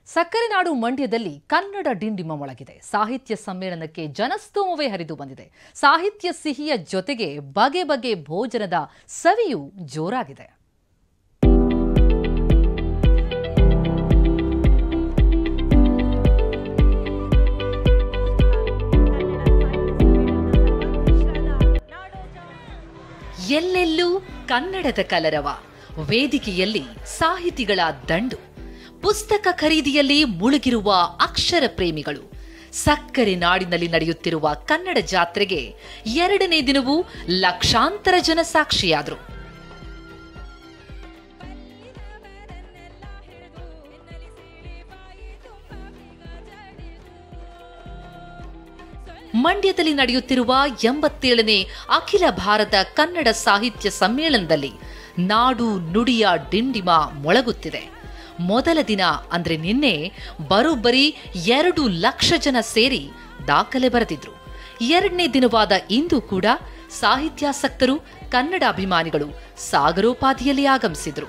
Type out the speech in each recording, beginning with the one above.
ಸಕ್ಕರೆ ನಾಡು ಮಂಡ್ಯದಲ್ಲಿ ಕನ್ನಡ ಡಿಂಡಿಮ ಮೊಳಗಿದೆ. ಸಾಹಿತ್ಯ ಸಮ್ಮೇಳನಕ್ಕೆ ಜನಸ್ತೋಮವೇ ಹರಿದು ಬಂದಿದೆ. ಸಾಹಿತ್ಯ ಸಿಹಿಯ ಜೊತೆಗೆ ಬಗೆ ಬಗೆ ಭೋಜನದ ಸವಿಯೂ ಜೋರಾಗಿದೆ. ಎಲ್ಲೆಲ್ಲೂ ಕನ್ನಡದ ಕಲರವ. ವೇದಿಕೆಯಲ್ಲಿ ಸಾಹಿತಿಗಳ ದಂಡು. ಪುಸ್ತಕ ಖರೀದಿಯಲ್ಲಿ ಮುಳುಗಿರುವ ಅಕ್ಷರ ಪ್ರೇಮಿಗಳು. ಸಕ್ಕರೆ ನಾಡಿನಲ್ಲಿ ನಡೆಯುತ್ತಿರುವ ಕನ್ನಡ ಜಾತ್ರೆಗೆ 2ನೇ ದಿನವೂ ಲಕ್ಷಾಂತರ ಜನ ಸಾಕ್ಷಿಯಾದರು. ಮಂಡ್ಯದಲ್ಲಿ ನಡೆಯುತ್ತಿರುವ 87ನೇ ಅಖಿಲ ಭಾರತ ಕನ್ನಡ ಸಾಹಿತ್ಯ ಸಮ್ಮೇಳನದಲ್ಲಿ ನಾಡು ನುಡಿಯ ಡಿಂಡಿಮ ಮೊಳಗುತ್ತಿದೆ. ಮೊದಲ ದಿನ ಅಂದ್ರೆ ನಿನ್ನೆ ಬರೋಬ್ಬರಿ 2 ಲಕ್ಷ ಜನ ಸೇರಿ ದಾಖಲೆ ಬರೆದಿದ್ರು. 2ನೇ ದಿನವಾದ ಇಂದು ಕೂಡ ಸಾಹಿತ್ಯಾಸಕ್ತರು, ಕನ್ನಡ ಅಭಿಮಾನಿಗಳು ಸಾಗರೋಪಾದಿಯಲ್ಲಿ ಆಗಮಿಸಿದ್ರು.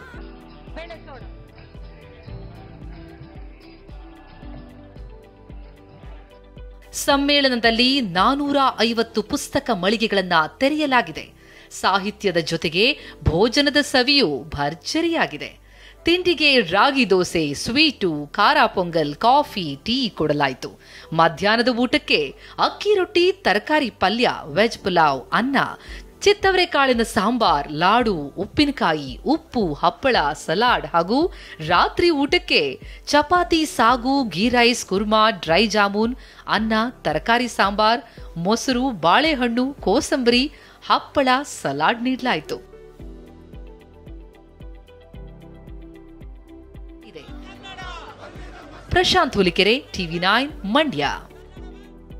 ಸಮ್ಮೇಳನದಲ್ಲಿ 450 ಪುಸ್ತಕ ಮಳಿಗೆಗಳನ್ನ ತೆರೆಯಲಾಗಿದೆ. ಸಾಹಿತ್ಯದ ಜೊತೆಗೆ ಭೋಜನದ ಸವಿಯೂ ಭರ್ಜರಿಯಾಗಿದೆ. ತಿಂಡಿಗೆ ರಾಗಿ ದೋಸೆ, ಸ್ವೀಟು, ಖಾರ ಪೊಂಗಲ್, ಕಾಫಿ, ಟೀ ಕೊಡಲಾಯಿತು. ಮಧ್ಯಾಹ್ನದ ಊಟಕ್ಕೆ ಅಕ್ಕಿ ರೊಟ್ಟಿ, ತರಕಾರಿ ಪಲ್ಯ, ವೆಜ್ ಪುಲಾವ್, ಅನ್ನ, ಚಿತ್ತವರೆಕಾಳಿನ ಸಾಂಬಾರ್, ಲಾಡು, ಉಪ್ಪಿನಕಾಯಿ, ಉಪ್ಪು, ಹಪ್ಪಳ, ಸಲಾಡ್ ಹಾಗೂ ರಾತ್ರಿ ಊಟಕ್ಕೆ ಚಪಾತಿ, ಸಾಗು, ಗೀ ರೈಸ್, ಕುರ್ಮಾ, ಡ್ರೈ ಜಾಮೂನ್, ಅನ್ನ, ತರಕಾರಿ ಸಾಂಬಾರ್, ಮೊಸರು, ಬಾಳೆಹಣ್ಣು, ಕೋಸಂಬರಿ, ಹಪ್ಪಳ, ಸಲಾಡ್ ನೀಡಲಾಯಿತು. ಪ್ರಶಾಂತ್ ಹುಲಿಕೆರೆ, TV9 ಮಂಡ್ಯ.